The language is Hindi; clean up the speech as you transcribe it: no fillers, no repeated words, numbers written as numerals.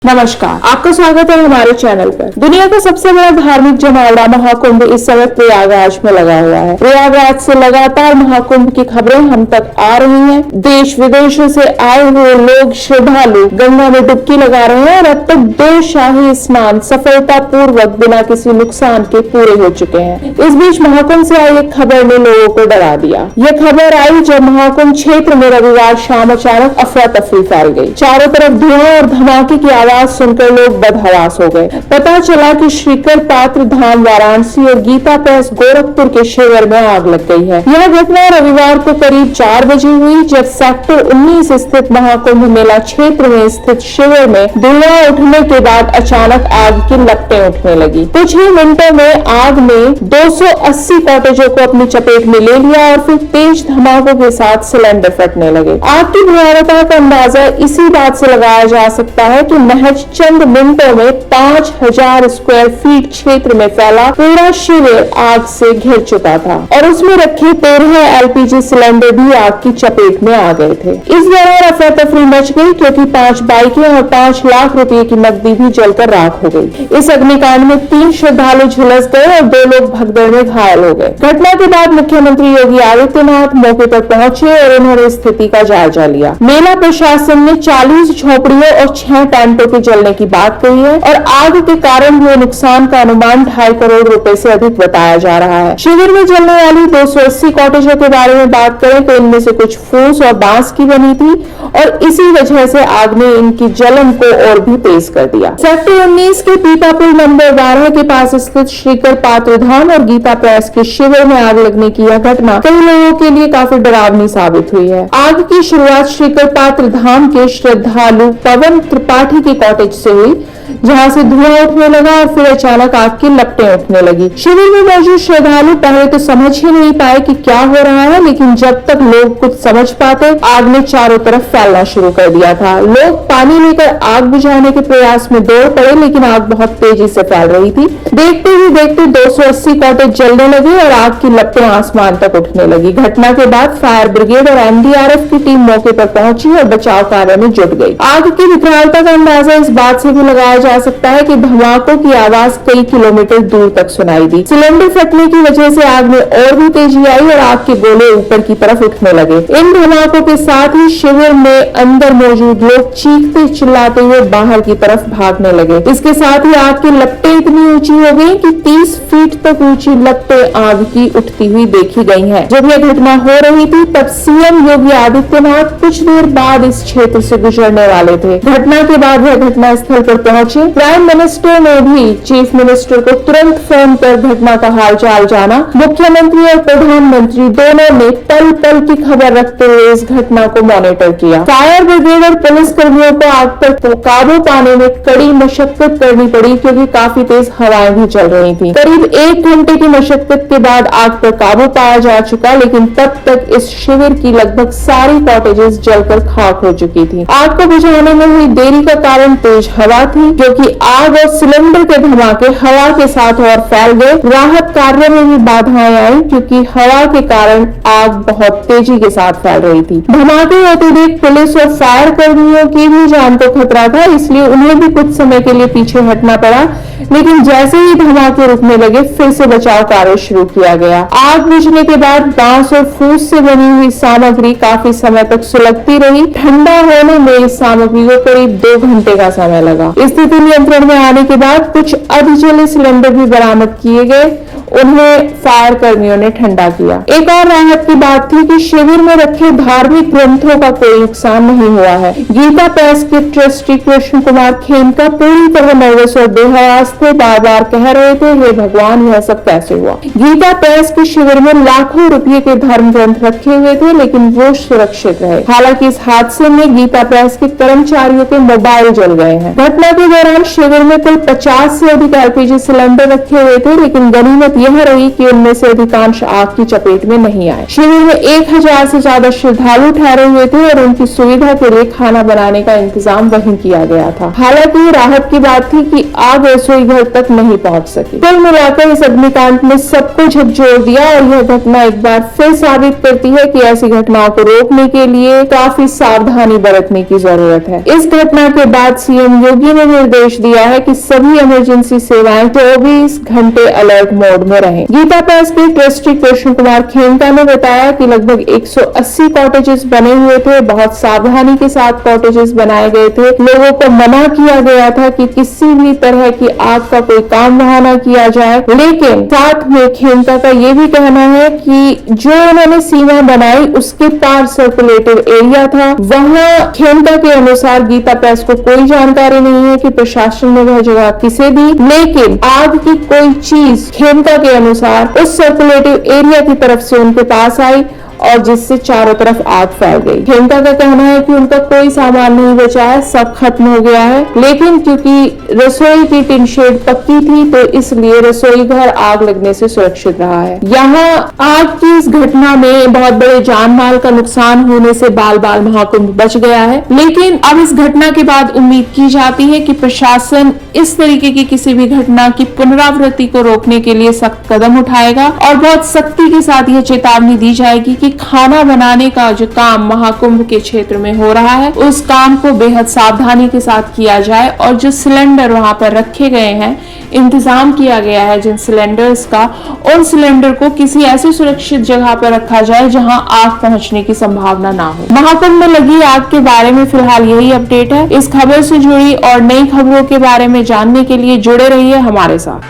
नमस्कार, आपका स्वागत है हमारे चैनल पर। दुनिया का सबसे बड़ा धार्मिक जमावड़ा महाकुंभ इस समय प्रयागराज में लगा हुआ है। प्रयागराज से लगातार महाकुंभ की खबरें हम तक आ रही हैं। देश विदेशों से आए हुए लोग श्रद्धालु गंगा में डुबकी लगा रहे हैं और अब तक 2 शाही स्नान सफलता पूर्वक बिना किसी नुकसान के पूरे हो चुके हैं। इस बीच महाकुंभ से आई एक खबर ने लोगों को डरा दिया। यह खबर आई जब महाकुंभ क्षेत्र में रविवार शाम अचानक अफरा तफरी फैल गई। चारों तरफ धुआं और धमाके की आवाज सुनकर लोग बदहवास हो गए। पता चला कि श्रीकर पात्र धाम वाराणसी और गीता प्रेस गोरखपुर के शिविर में आग लग गई है। यह घटना रविवार को करीब 4 बजे हुई, जब सेक्टर 19 स्थित महाकुंभ मेला क्षेत्र में स्थित शिविर में धुआं उठने के बाद अचानक आग की लपटें उठने लगी। कुछ ही मिनटों में आग ने 280 कॉटेजों को अपनी चपेट में ले लिया और फिर तेज धमाकों के साथ सिलेंडर फटने लगे। आग की भयावहता का अंदाजा इसी बात से लगाया जा सकता है कि महज चंद मिनटों में 5000 स्क्वायर फीट क्षेत्र में फैला पूरा शिविर आग से घिर चुका था और उसमें रखे 13 एलपीजी सिलेंडर भी आग की चपेट में आ गए थे। इस दौरान अफरा तफरी मच गई क्योंकि 5 बाइकें और 5 लाख रुपए की नकदी भी जलकर राख हो गई। इस अग्निकांड में 3 श्रद्धालु झुलस गए और 2 लोग भगदड़ में घायल हो गए। घटना के बाद मुख्यमंत्री योगी आदित्यनाथ मौके पर पहुंचे और उन्होंने स्थिति का जायजा लिया। मेला प्रशासन ने 40 झोपड़ियों और 6 टेंटों के जलने की बात कही है और आग के कारण हुए नुकसान का अनुमान 2.5 करोड़ रुपए से अधिक बताया जा रहा है। शिविर में जलने वाली 280 कॉटेजों के बारे में बात करें तो इनमें से कुछ फूस और बांस की बनी थी और इसी वजह से आग ने इनकी जलन को और भी तेज कर दिया। सेक्टर 19 के पीपा पुल नंबर 12 के पास स्थित श्रीकर पात्र धाम और गीता प्रेस के शिविर में आग लगने की यह घटना कई लोगों के लिए काफी डरावनी साबित हुई है। आग की शुरुआत श्रीकर पात्र धाम के श्रद्धालु पवन त्रिपाठी के कॉटेज से हुई, जहां से धुआं उठने लगा और फिर अचानक आग की लपटें उठने लगी। शिविर में मौजूद श्रद्धालु पहले तो समझ ही नहीं पाए कि क्या हो रहा है, लेकिन जब तक लोग कुछ समझ पाते आग ने चारों तरफ फैलना शुरू कर दिया था। लोग पानी लेकर आग बुझाने के प्रयास में दौड़ पड़े, लेकिन आग बहुत तेजी से फैल रही थी। देखते ही देखते 280 कॉटेज जलने लगे और आग की लपटें आसमान तक उठने लगी। घटना के बाद फायर ब्रिगेड और एनडीआरएफ की टीम मौके पर पहुंची और बचाव कार्य में जुट गई। आग की विकरालता का अंदाजा इस बात से भी लगाया जा सकता है कि धमाकों की आवाज कई किलोमीटर दूर तक सुनाई दी। सिलेंडर फटने की वजह से आग में और भी तेजी आई और आग के गोले ऊपर की तरफ उठने लगे। इन धमाकों के साथ ही शिविर में अंदर मौजूद लोग चीखते चिल्लाते हुए बाहर की तरफ भागने लगे। इसके साथ ही आग की लपटें इतनी ऊंची हो गई कि 30 फीट तक ऊंची लपटें आग की उठती हुई देखी गई हैं। जब यह घटना हो रही थी तब सीएम योगी आदित्यनाथ कुछ देर बाद इस क्षेत्र से गुजरने वाले थे। घटना के बाद वह घटना स्थल पर पहुंचे। प्राइम मिनिस्टर ने भी चीफ मिनिस्टर को तुरंत फोन कर घटना का हालचाल जाना। मुख्यमंत्री और प्रधानमंत्री दोनों ने पल पल की खबर रखते हुए इस घटना को मॉनिटर किया। फायर ब्रिगेड और पुलिस कर्मियों को आग पर काबू पाने में कड़ी मशक्कत करनी पड़ी क्योंकि काफी तेज हवाएं भी चल रही थी। करीब 1 घंटे की मशक्कत के बाद आग पर काबू पाया जा चुका, लेकिन तब तक इस शिविर की लगभग सारी कॉटेजेस जलकर खाक हो चुकी थी। आग को बुझाने में हुई देरी का कारण तेज हवा थी, क्योंकि आग और सिलेंडर के धमाके हवा के साथ और फैल गए। राहत कार्य में भी बाधाएं आई क्योंकि हवा के कारण आग बहुत तेजी के साथ फैल रही थी। धमाके होते देख पुलिस और फायर कर्मियों की भी जान को खतरा था, इसलिए उन्हें भी कुछ समय के लिए पीछे हटना पड़ा, लेकिन जैसे ही धमाके रुकने लगे फिर से बचाव कार्य शुरू किया गया। आग बुझने के बाद बांस और फूस से बनी हुई सामग्री काफी समय तक सुलगती रही। ठंडा होने में इस सामग्री को करीब 2 घंटे का समय लगा। स्थिति नियंत्रण में आने के बाद कुछ अर्धजले सिलेंडर भी बरामद किए गए। उन्हें फायर कर्मियों ने ठंडा किया। एक और राहत की बात थी कि शिविर में रखे धार्मिक ग्रंथों का कोई नुकसान नहीं हुआ है। गीता प्रेस के ट्रस्टी कृष्ण कुमार खेमका पूरी तरह नर्वस और बेहयास थे। बार बार कह रहे थे, हे भगवान, यह सब कैसे हुआ। गीता प्रेस के शिविर में लाखों रुपए के धर्म ग्रंथ रखे हुए थे, लेकिन वो सुरक्षित रहे। हालांकि इस हादसे में गीता प्रेस के कर्मचारियों के मोबाइल जल गए हैं। घटना के दौरान शिविर में कुल 50 से अधिक एलपीजी सिलेंडर रखे हुए थे, लेकिन गनीमत यह रही कि उनमें से अधिकांश आग की चपेट में नहीं आए। शिविर में 1000 से ज्यादा श्रद्धालु ठहरे हुए थे और उनकी सुविधा के लिए खाना बनाने का इंतजाम वहीं किया गया था। हालांकि राहत की बात थी कि आग रसोई घर तक नहीं पहुंच सकी। कुल मिलाकर इस अग्निकांड ने सबको झकझोर दिया और यह घटना एक बार फिर साबित करती है कि ऐसी घटनाओं को रोकने के लिए काफी सावधानी बरतने की जरूरत है। इस घटना के बाद सीएम योगी ने निर्देश दिया है कि सभी इमरजेंसी सेवाएं 24 घंटे अलर्ट मोड में रहें। गीता प्रेस के ट्रस्टी कृष्ण कुमार खेमका ने बताया कि लगभग 180 कॉटेजेस बने हुए थे। बहुत सावधानी के साथ कॉटेजेस बनाए गए थे। लोगों को मना किया गया था कि किसी भी तरह की आग का कोई काम वहां न किया जाए, लेकिन साथ में खेमका का ये भी कहना है कि जो उन्होंने सीमा बनाई उसके पार सर्कुलेटिव एरिया था। वहां खेमका के अनुसार गीता प्रेस को कोई जानकारी नहीं है कि प्रशासन ने वह जगह किसे दी, लेकिन आग की कोई चीज खेमका के अनुसार उस सर्कुलेटिव एरिया की तरफ से उनके पास आई और जिससे चारों तरफ आग फैल गई। खेमका का कहना है कि उनका कोई सामान नहीं बचा है, सब खत्म हो गया है, लेकिन क्योंकि रसोई की टिन शेड पक्की थी तो इसलिए रसोई घर आग लगने से सुरक्षित रहा है। यहाँ आग की इस घटना में बहुत बड़े जान माल का नुकसान होने से बाल बाल महाकुंभ बच गया है, लेकिन अब इस घटना के बाद उम्मीद की जाती है कि प्रशासन इस तरीके की किसी भी घटना की पुनरावृत्ति को रोकने के लिए सख्त कदम उठाएगा और बहुत सख्ती के साथ यह चेतावनी दी जाएगी कि खाना बनाने का जो काम महाकुंभ के क्षेत्र में हो रहा है उस काम को बेहद सावधानी के साथ किया जाए और जो सिलेंडर वहां पर रखे गए हैं, इंतजाम किया गया है जिन सिलेंडर्स का, उन सिलेंडर को किसी ऐसी सुरक्षित जगह पर रखा जाए जहां आग पहुंचने की संभावना ना हो। महाकुंभ में लगी आग के बारे में फिलहाल यही अपडेट है। इस खबर से जुड़ी और नई खबरों के बारे में जानने के लिए जुड़े रहिए हमारे साथ।